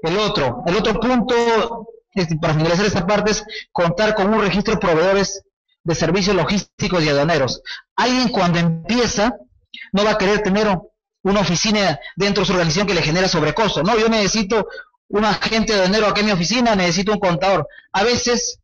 El otro punto, para finalizar esta parte, es contar con un registro de proveedores de servicios logísticos y aduaneros. Alguien cuando empieza no va a querer tener una oficina dentro de su organización que le genera sobrecosto. No, yo necesito un agente aduanero aquí en mi oficina, necesito un contador. A veces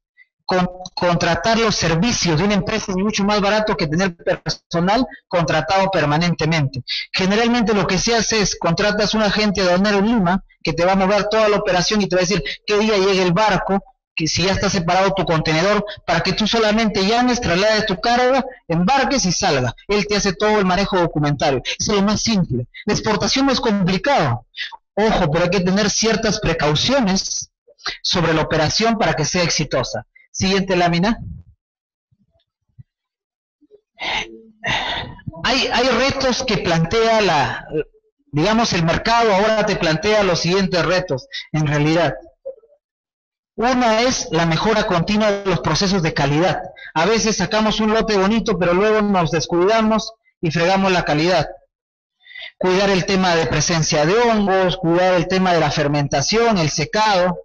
contratar los servicios de una empresa es mucho más barato que tener personal contratado permanentemente. Generalmente lo que se hace es contratas un agente aduanero en Lima que te va a mover toda la operación y te va a decir qué día llega el barco, que si ya está separado tu contenedor, para que tú solamente llames, traslades tu carga, embarques y salga. Él te hace todo el manejo documentario. Eso es lo más simple. La exportación no es complicado. Ojo, pero hay que tener ciertas precauciones sobre la operación para que sea exitosa. Siguiente lámina. Hay retos que plantea digamos, el mercado ahora te plantea los siguientes retos, en realidad. Una es la mejora continua de los procesos de calidad. A veces sacamos un lote bonito, pero luego nos descuidamos y fregamos la calidad. Cuidar el tema de presencia de hongos, cuidar el tema de la fermentación, el secado.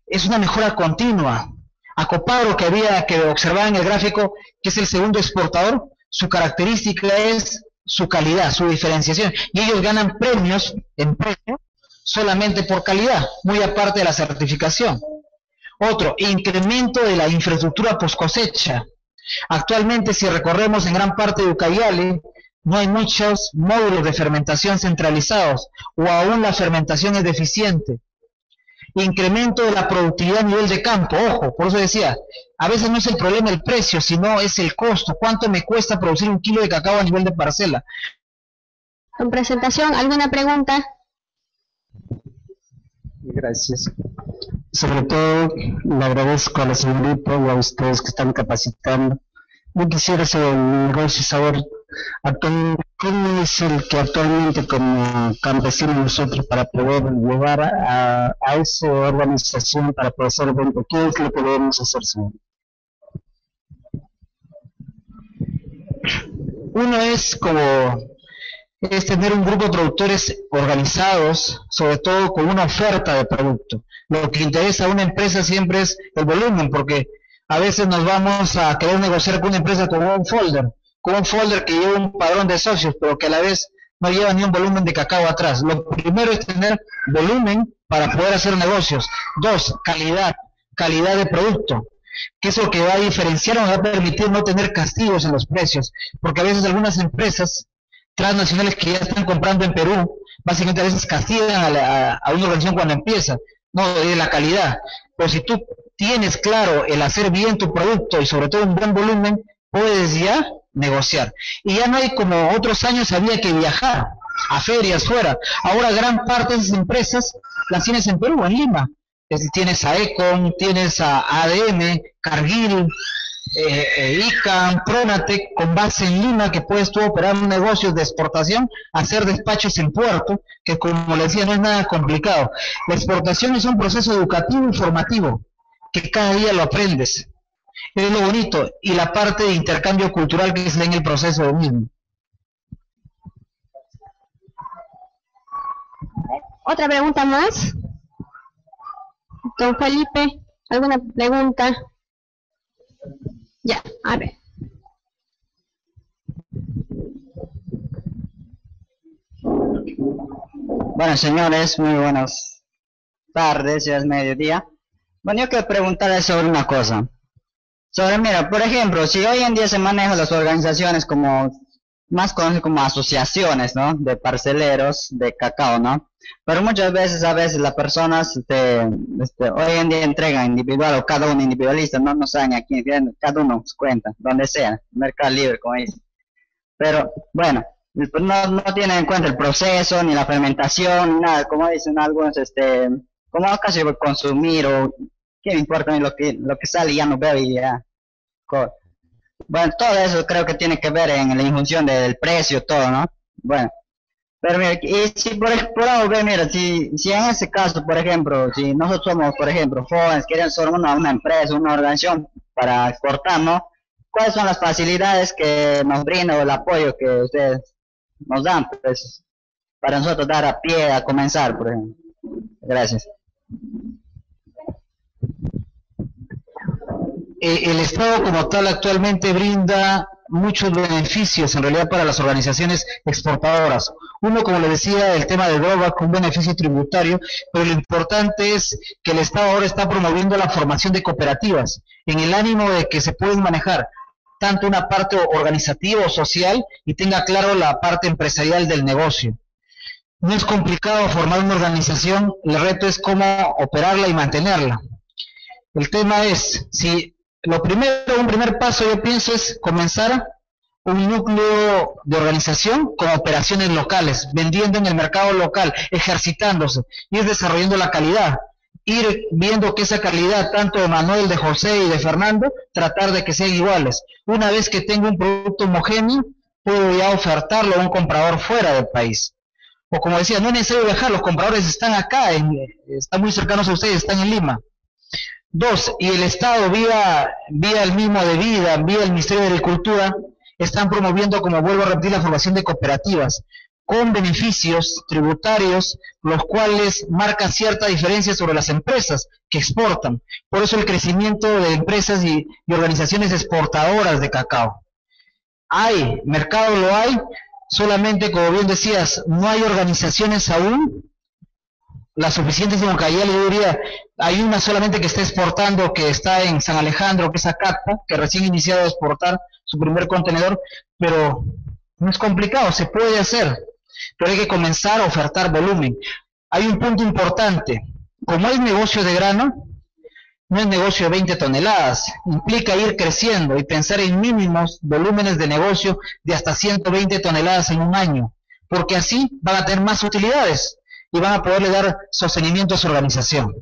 Es una mejora continua. Acopagro, que observaba en el gráfico, que es el segundo exportador, su característica es su calidad, su diferenciación. Y ellos ganan premios en precio solamente por calidad, muy aparte de la certificación. Otro, incremento de la infraestructura post cosecha. Actualmente, si recorremos en gran parte de Ucayali, no hay muchos módulos de fermentación centralizados, o aún la fermentación es deficiente. Incremento de la productividad a nivel de campo, ojo, por eso decía, a veces no es el problema el precio, sino es el costo. ¿Cuánto me cuesta producir un kilo de cacao a nivel de parcela? Con presentación, ¿alguna pregunta? Gracias. Sobre todo, le agradezco a la señorita y a ustedes que están capacitando. Yo quisiera saber, mi negocio, saber cómo es el que actualmente como campesinos nosotros para poder llevar a esa organización para poder hacer evento. ¿Qué es lo que debemos hacer, señor? Uno es tener un grupo de productores organizados, sobre todo con una oferta de producto. Lo que interesa a una empresa siempre es el volumen, porque a veces nos vamos a querer negociar con una empresa con un folder que lleva un padrón de socios, pero que a la vez no lleva ni un volumen de cacao atrás. Lo primero es tener volumen para poder hacer negocios. Dos, calidad de producto, que es lo que va a diferenciar o nos va a permitir no tener castigos en los precios, porque a veces algunas empresas transnacionales que ya están comprando en Perú, básicamente a veces castigan a una organización cuando empieza, no de la calidad. Pero si tú tienes claro el hacer bien tu producto y sobre todo un buen volumen, puedes ya negociar. Y ya no hay como otros años había que viajar a ferias fuera. Ahora gran parte de esas empresas las tienes en Perú, en Lima. Tienes a Econ, tienes a ADM, Cargill, ICAM, Pronatec, con base en Lima, que puedes tú operar un negocio de exportación, hacer despachos en puerto, que como les decía no es nada complicado. La exportación es un proceso educativo y formativo, que cada día lo aprendes. Es lo bonito, y la parte de intercambio cultural que se da en el proceso lo mismo. ¿Otra pregunta más? Don Felipe, ¿alguna pregunta? Ya, a ver. Bueno, señores, muy buenas tardes, ya es mediodía. Bueno, yo quiero preguntarles sobre una cosa. Mira, por ejemplo, si hoy en día se manejan las organizaciones más conocidas como asociaciones, ¿no? De parceleros de cacao, ¿no? Pero muchas veces, las personas, hoy en día entregan individual o cada uno individualista, no saben a quién, cada uno su cuenta, donde sea, Mercado Libre, como dicen. Pero, bueno, pues no tienen en cuenta el proceso, ni la fermentación, ni nada, como dicen algunos, como casi voy a consumir, o qué me importa lo que sale, ya no veo y ya. Bueno, todo eso creo que tiene que ver en la injunción del precio, todo, ¿no? Bueno. Pero mira, y si por algo, mira, si en ese caso, por ejemplo, si nosotros somos, por ejemplo, jóvenes, queremos formar una empresa, una organización para exportar, ¿no? ¿Cuáles son las facilidades que nos brindan o el apoyo que ustedes nos dan, pues, para nosotros dar a pie a comenzar, por ejemplo? Gracias. El Estado como tal actualmente brinda muchos beneficios en realidad para las organizaciones exportadoras. Uno, como le decía, el tema de drogas con un beneficio tributario, pero lo importante es que el Estado ahora está promoviendo la formación de cooperativas en el ánimo de que se pueden manejar tanto una parte organizativa o social y tenga claro la parte empresarial del negocio. No es complicado formar una organización, el reto es cómo operarla y mantenerla. El tema es, si un primer paso yo pienso es comenzar un núcleo de organización con operaciones locales, vendiendo en el mercado local, ejercitándose, ir desarrollando la calidad, ir viendo que esa calidad, tanto de Manuel, de José y de Fernando, tratar de que sean iguales. Una vez que tengo un producto homogéneo, puedo ya ofertarlo a un comprador fuera del país. O como decía, no es necesario viajar, los compradores están acá, están muy cercanos a ustedes, están en Lima. Dos, y el Estado, vía el mismo de vida, vía el Ministerio de Agricultura, están promoviendo, como vuelvo a repetir, la formación de cooperativas, con beneficios tributarios, los cuales marcan cierta diferencia sobre las empresas que exportan. Por eso el crecimiento de empresas y organizaciones exportadoras de cacao. Hay, mercado lo hay, solamente, como bien decías, no hay organizaciones aún las suficientes en Ucayali. Yo diría, hay una solamente que está exportando, que está en San Alejandro, que es Acatpa, que recién iniciado a exportar su primer contenedor, pero no es complicado, se puede hacer, pero hay que comenzar a ofertar volumen. Hay un punto importante, como hay negocio de grano, no es negocio de 20 toneladas, implica ir creciendo y pensar en mínimos volúmenes de negocio de hasta 120 toneladas en un año, porque así van a tener más utilidades y van a poderle dar sostenimiento a su organización.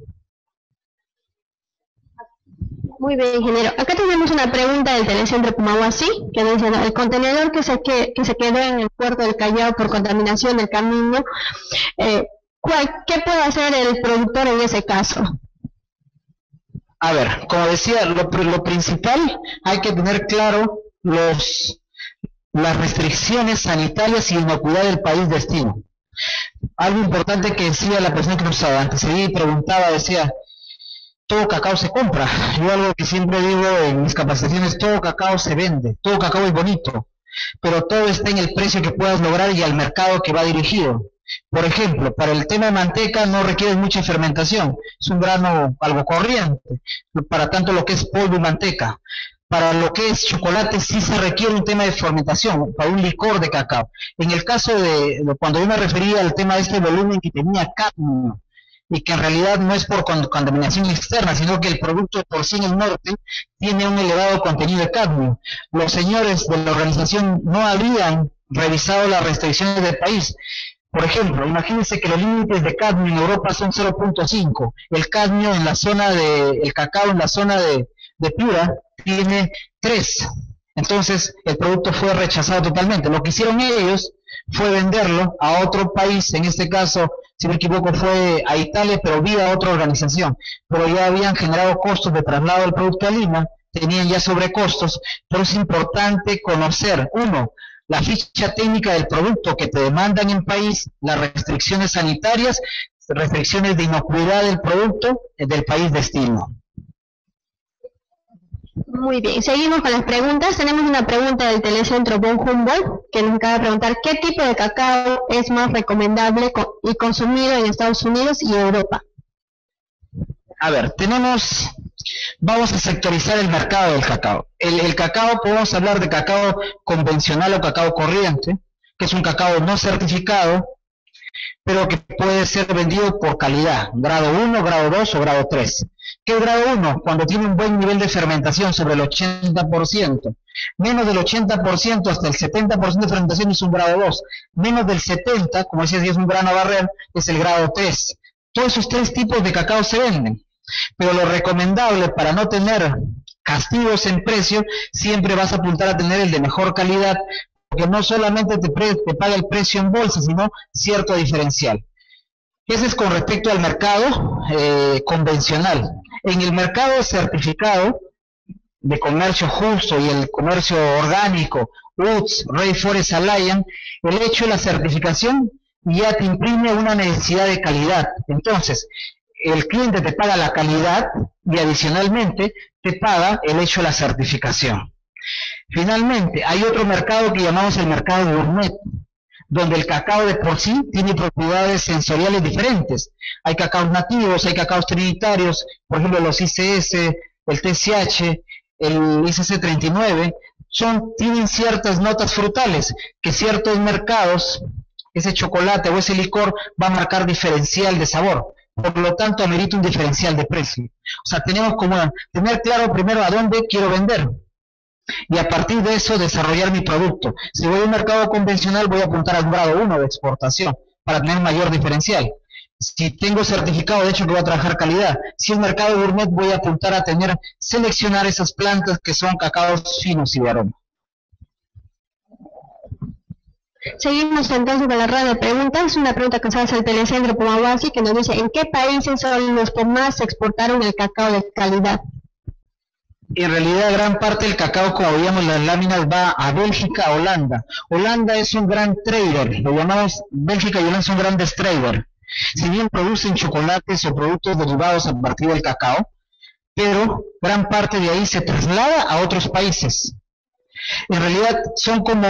Muy bien, ingeniero. Acá tenemos una pregunta del Telecentro Pumahuasi, que dice, el contenedor que se quedó en el puerto del Callao por contaminación del camino, ¿qué puede hacer el productor en ese caso? A ver, como decía, lo principal, hay que tener claro las restricciones sanitarias y inocuidad del país destino. Algo importante que decía la persona que nos estaba antes, preguntaba, decía, todo cacao se compra. Yo algo que siempre digo en mis capacitaciones, todo cacao se vende, todo cacao es bonito, pero todo está en el precio que puedas lograr y al mercado que va dirigido. Por ejemplo, para el tema de manteca no requiere mucha fermentación, es un grano algo corriente, para tanto lo que es polvo y manteca. Para lo que es chocolate sí se requiere un tema de fermentación, para un licor de cacao. En el caso de cuando yo me refería al tema de este volumen que tenía cadmio, y que en realidad no es por contaminación externa, sino que el producto por sí en el norte tiene un elevado contenido de cadmio. Los señores de la organización no habían revisado las restricciones del país. Por ejemplo, imagínense que los límites de cadmio en Europa son 0.5. El cadmio en la zona el cacao en la zona de Piura tiene 3. Entonces, el producto fue rechazado totalmente. Lo que hicieron ellos fue venderlo a otro país, en este caso, si no me equivoco, fue a Italia, pero vía otra organización. Pero ya habían generado costos de traslado del producto a Lima, tenían ya sobrecostos, pero es importante conocer, uno, la ficha técnica del producto que te demandan en país, las restricciones sanitarias, restricciones de inocuidad del producto del país destino. Muy bien, seguimos con las preguntas. Tenemos una pregunta del Telecentro Von Humboldt, que nos acaba de preguntar ¿qué tipo de cacao es más recomendable y consumido en Estados Unidos y Europa? A ver, vamos a sectorizar el mercado del cacao. El cacao, podemos hablar de cacao convencional o cacao corriente, que es un cacao no certificado, pero que puede ser vendido por calidad, grado 1, grado 2 o grado 3. ¿Qué es grado 1? Cuando tiene un buen nivel de fermentación, sobre el 80%. Menos del 80% hasta el 70% de fermentación es un grado 2. Menos del 70%, como decía, si es un grano barrer, es el grado 3. Todos esos 3 tipos de cacao se venden. Pero lo recomendable para no tener castigos en precio, siempre vas a apuntar a tener el de mejor calidad, porque no solamente te paga el precio en bolsa, sino cierto diferencial. Ese es con respecto al mercado convencional. En el mercado certificado de comercio justo y el comercio orgánico, UTZ, Rainforest Alliance, el hecho de la certificación y ya te imprime una necesidad de calidad. Entonces, el cliente te paga la calidad y adicionalmente te paga el hecho de la certificación. Finalmente, hay otro mercado que llamamos el mercado gourmet, donde el cacao de por sí tiene propiedades sensoriales diferentes. Hay cacaos nativos, hay cacaos trinitarios, por ejemplo los ICS, el TCH, el ICC 39, tienen ciertas notas frutales que ciertos mercados, ese chocolate o ese licor va a marcar diferencial de sabor. Por lo tanto, amerita un diferencial de precio. O sea, tenemos como tener claro primero a dónde quiero vender. Y a partir de eso desarrollar mi producto. Si voy a un mercado convencional voy a apuntar al grado 1 de exportación para tener mayor diferencial. Si tengo certificado, de hecho que voy a trabajar calidad. Si es mercado gourmet voy a apuntar a seleccionar esas plantas que son cacaos finos y de aroma. Seguimos entonces con la ronda de preguntas. Una pregunta que se hace al Telecentro Pumahuasi que nos dice: ¿en qué países son los que más exportaron el cacao de calidad? En realidad gran parte del cacao, como veíamos en las láminas, va a Bélgica, a Holanda. Holanda es un gran trader, lo llamamos, Bélgica y Holanda son grandes traders. Si bien producen chocolates o productos derivados a partir del cacao, pero gran parte de ahí se traslada a otros países. En realidad son como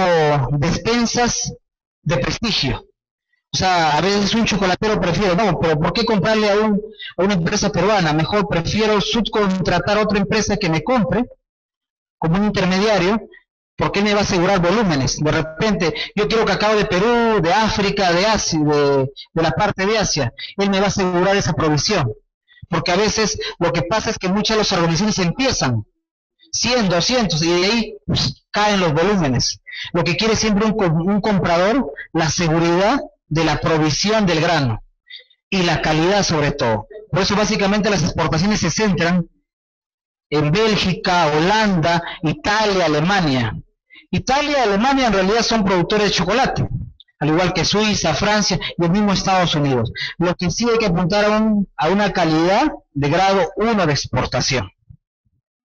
despensas de prestigio. O sea, a veces un chocolatero prefiere, no, pero ¿por qué comprarle a una empresa peruana? Mejor prefiero subcontratar a otra empresa que me compre, como un intermediario, porque me va a asegurar volúmenes. De repente, yo quiero cacao de Perú, de África, de Asia, de la parte de Asia. Él me va a asegurar esa provisión. Porque a veces lo que pasa es que muchas de las organizaciones empiezan 100, 200 y de ahí caen los volúmenes. Lo que quiere siempre un comprador, la seguridad de la provisión del grano y la calidad sobre todo. Por eso básicamente las exportaciones se centran en Bélgica, Holanda, Italia, Alemania. Italia y Alemania en realidad son productores de chocolate, al igual que Suiza, Francia y el mismo Estados Unidos. Lo que sí hay que apuntar a una calidad de grado 1 de exportación.